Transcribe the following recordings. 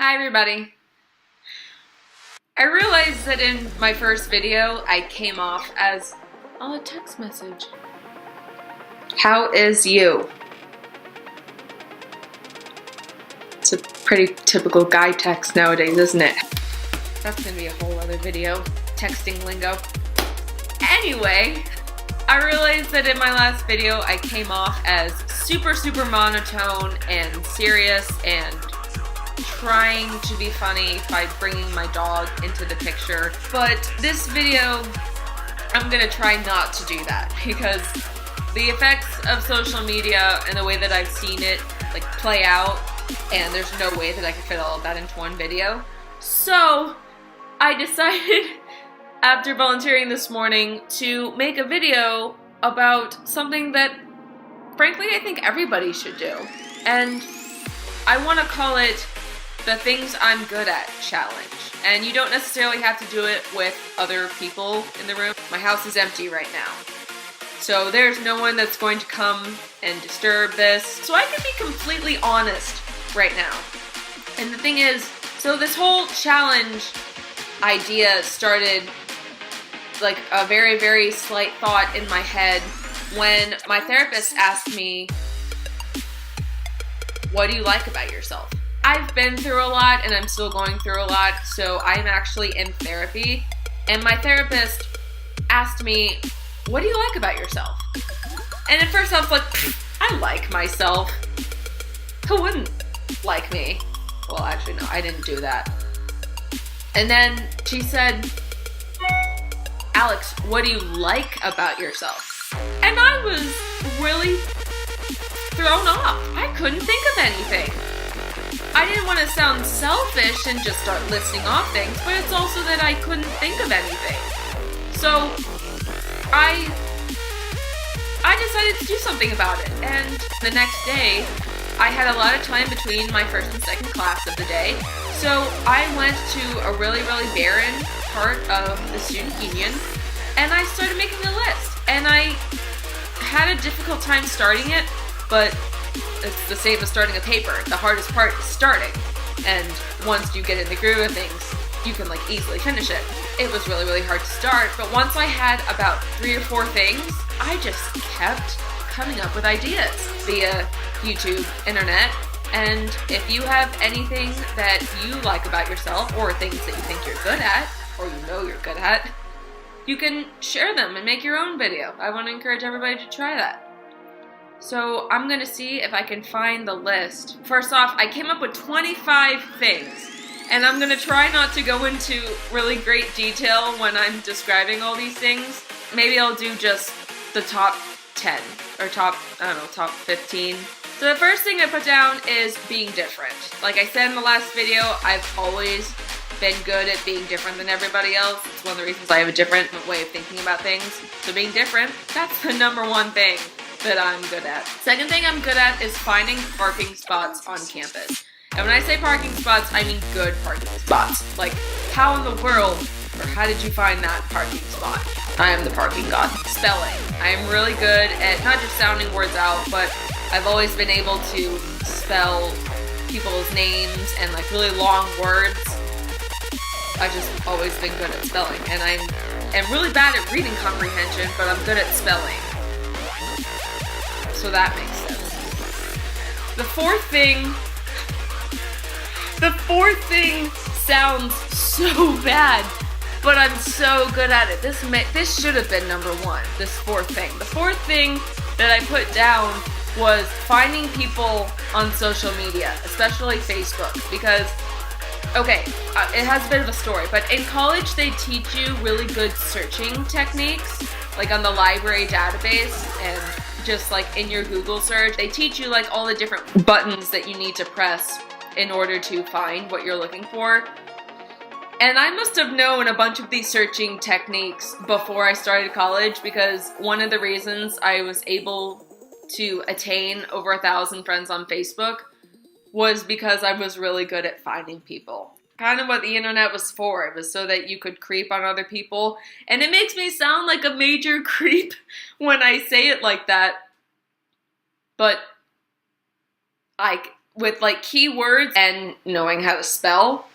Hi everybody. I realized that in my first video I came off as a text message. How is you? It's a pretty typical guy text nowadays, isn't it? That's gonna be a whole other video. Texting lingo. Anyway, I realized that in my last video I came off as super monotone and serious and trying to be funny by bringing my dog into the picture. But this video, I'm gonna try not to do that because the effects of social media and the way that I've seen it like play out, and there's no way that I can fit all of that into one video. So I decided after volunteering this morning to make a video about something that frankly I think everybody should do. And I want to call it the Things I'm Good At Challenge. And you don't necessarily have to do it with other people in the room. My house is empty right now, so there's no one that's going to come and disturb this. So I can be completely honest right now. And the thing is, so this whole challenge idea started like a very slight thought in my head when my therapist asked me, what do you like about yourself? I've been through a lot and I'm still going through a lot, so I'm actually in therapy. And my therapist asked me, what do you like about yourself? And at first I was like, I like myself. Who wouldn't like me? Well, actually, no, I didn't do that. And then she said, Alex, what do you like about yourself? And I was really thrown off. I couldn't think of anything. I didn't want to sound selfish and just start listing off things, but it's also that I couldn't think of anything. So I decided to do something about it. And the next day, I had a lot of time between my first and second class of the day. So I went to a really barren part of the student union, and I started making a list. And I had a difficult time starting it, but it's the same as starting a paper. The hardest part is starting. And once you get in the groove of things, you can like easily finish it. It was really hard to start, but once I had about 3 or 4 things, I just kept coming up with ideas via YouTube, internet. And if you have anything that you like about yourself or things that you think you're good at, or you know you're good at, you can share them and make your own video. I want to encourage everybody to try that. So I'm going to see if I can find the list. First off, I came up with 25 things, and I'm going to try not to go into really great detail when I'm describing all these things. Maybe I'll do just the top 10 or top 15. So the first thing I put down is being different. Like I said in the last video, I've always been good at being different than everybody else. It's one of the reasons I have a different way of thinking about things. So being different, that's the number one thing that I'm good at. Second thing I'm good at is finding parking spots on campus. And when I say parking spots, I mean good parking spots. Like, how in the world, or how did you find that parking spot? I am the parking god. Spelling. I am really good at not just sounding words out, but I've always been able to spell people's names and like really long words. I've just always been good at spelling. And I'm really bad at reading comprehension, but I'm good at spelling. So that makes sense. The fourth thing sounds so bad, but I'm so good at it. This should have been number 1, this fourth thing. The fourth thing that I put down was finding people on social media, especially Facebook, because, okay, it has a bit of a story, but in college they teach you really good searching techniques, like on the library database and just like in your Google search. They teach you like all the different buttons that you need to press in order to find what you're looking for. And I must have known a bunch of these searching techniques before I started college, because one of the reasons I was able to attain over 1,000 friends on Facebook was because I was really good at finding people. Kind of what the internet was for. It was so that you could creep on other people. And it makes me sound like a major creep when I say it like that. But with like keywords and knowing how to spell,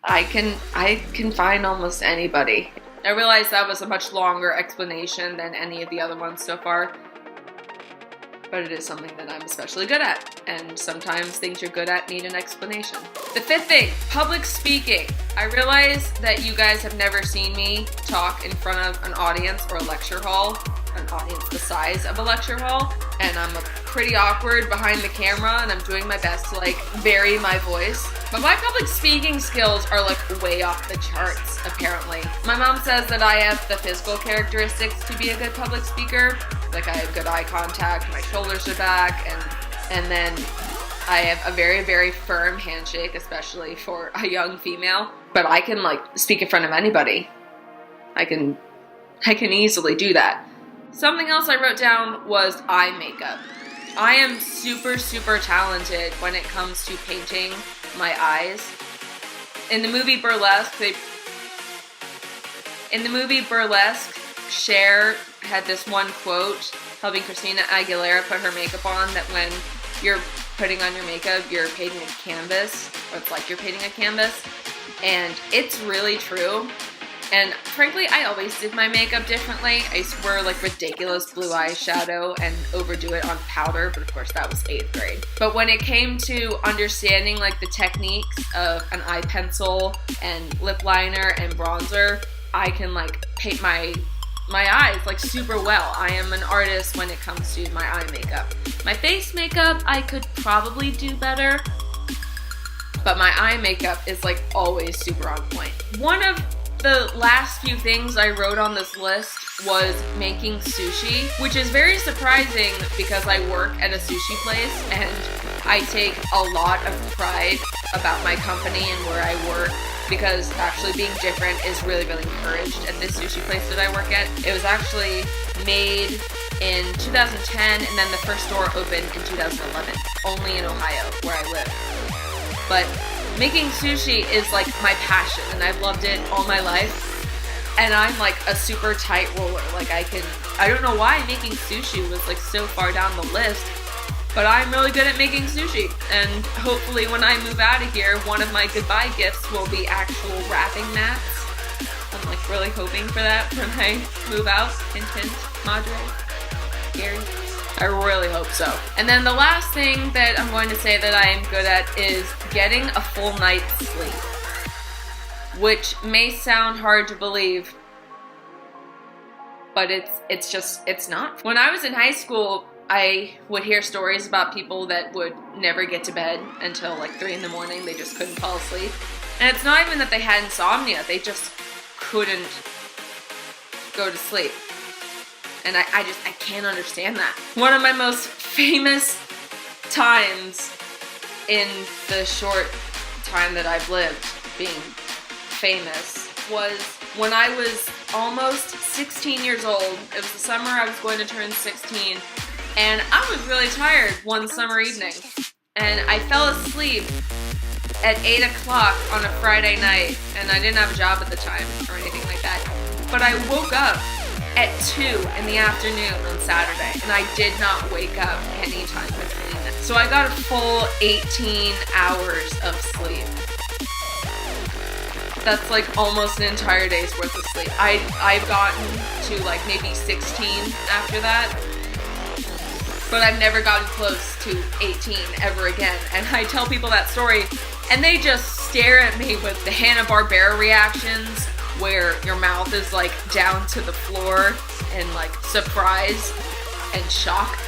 I can find almost anybody. I realized that was a much longer explanation than any of the other ones so far, but it is something that I'm especially good at, and sometimes things you're good at need an explanation. The fifth thing, public speaking. I realize that you guys have never seen me talk in front of an audience or a lecture hall, an audience the size of a lecture hall, and I'm pretty awkward behind the camera, and I'm doing my best to like vary my voice. But my public speaking skills are like way off the charts, apparently. My mom says that I have the physical characteristics to be a good public speaker. Like I have good eye contact, my shoulders are back, and then I have a very, very firm handshake, especially for a young female. But I can like speak in front of anybody. I can easily do that. Something else I wrote down was eye makeup. I am super, super talented when it comes to painting my eyes. In the movie Burlesque, Cher had this one quote helping Christina Aguilera put her makeup on, that when you're putting on your makeup, you're painting a canvas, or it's like you're painting a canvas, and it's really true. And frankly, I always did my makeup differently. I used to wear like ridiculous blue eyeshadow and overdo it on powder, but of course that was 8th grade. But when it came to understanding like the techniques of an eye pencil and lip liner and bronzer, I can like paint my eyes like super well. I am an artist when it comes to my eye makeup. My face makeup, I could probably do better, but my eye makeup is like always super on point. One of the last few things I wrote on this list was making sushi, which is very surprising because I work at a sushi place and I take a lot of pride about my company and where I work, because actually being different is really, really encouraged at this sushi place that I work at. It was actually made in 2010 and then the first store opened in 2011, only in Ohio where I live. But making sushi is like my passion and I've loved it all my life. And I'm like a super tight roller. Like I don't know why making sushi was like so far down the list, but I'm really good at making sushi. And hopefully when I move out of here, one of my goodbye gifts will be actual wrapping mats. I'm like really hoping for that when I move out. Hint, hint, Madre, Gary. I really hope so. And then the last thing that I'm going to say that I am good at is getting a full night's sleep, which may sound hard to believe, but it's not. When I was in high school, I would hear stories about people that would never get to bed until like 3 in the morning. They just couldn't fall asleep. And it's not even that they had insomnia. They just couldn't go to sleep. And I can't understand that. One of my most famous times in the short time that I've lived being famous was when I was almost 16 years old. It was the summer I was going to turn 16, and I was really tired one summer evening. And I fell asleep at 8 o'clock on a Friday night, and I didn't have a job at the time or anything like that. But I woke up at 2 in the afternoon on Saturday, and I did not wake up any time between that. So I got a full 18 hours of sleep. That's like almost an entire day's worth of sleep. I've gotten to like maybe 16 after that, but I've never gotten close to 18 ever again. And I tell people that story, and they just stare at me with the Hanna-Barbera reactions, where your mouth is like down to the floor and like surprise and shock.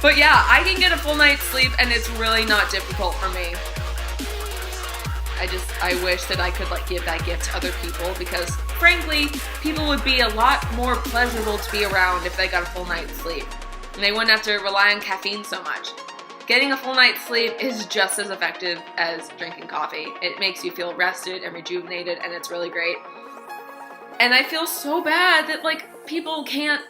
But yeah, I can get a full night's sleep and it's really not difficult for me. I wish that I could like give that gift to other people, because frankly, people would be a lot more pleasurable to be around if they got a full night's sleep. And they wouldn't have to rely on caffeine so much. Getting a full night's sleep is just as effective as drinking coffee. It makes you feel rested and rejuvenated, and it's really great. And I feel so bad that like people can't.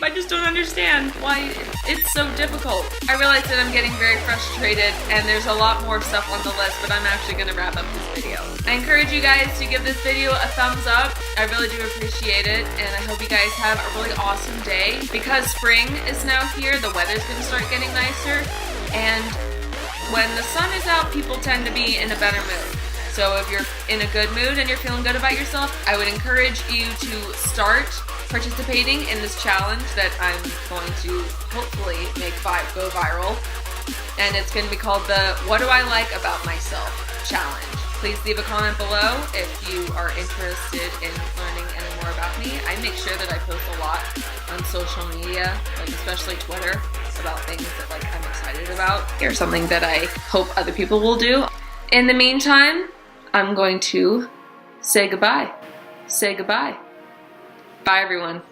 I just don't understand why it's so difficult. I realize that I'm getting very frustrated and there's a lot more stuff on the list, but I'm actually going to wrap up this video. I encourage you guys to give this video a thumbs up. I really do appreciate it, and I hope you guys have a really awesome day. Because spring is now here, the weather's going to start getting nicer, and when the sun is out, people tend to be in a better mood. So if you're in a good mood and you're feeling good about yourself, I would encourage you to start participating in this challenge that I'm going to hopefully make go viral. And it's going to be called the What Do I Like About Myself challenge. Please leave a comment below if you are interested in learning any more about me. I make sure that I post a lot on social media, like especially Twitter, about things that like I'm excited about or something that I hope other people will do. In the meantime, I'm going to say goodbye. Say goodbye. Bye, everyone.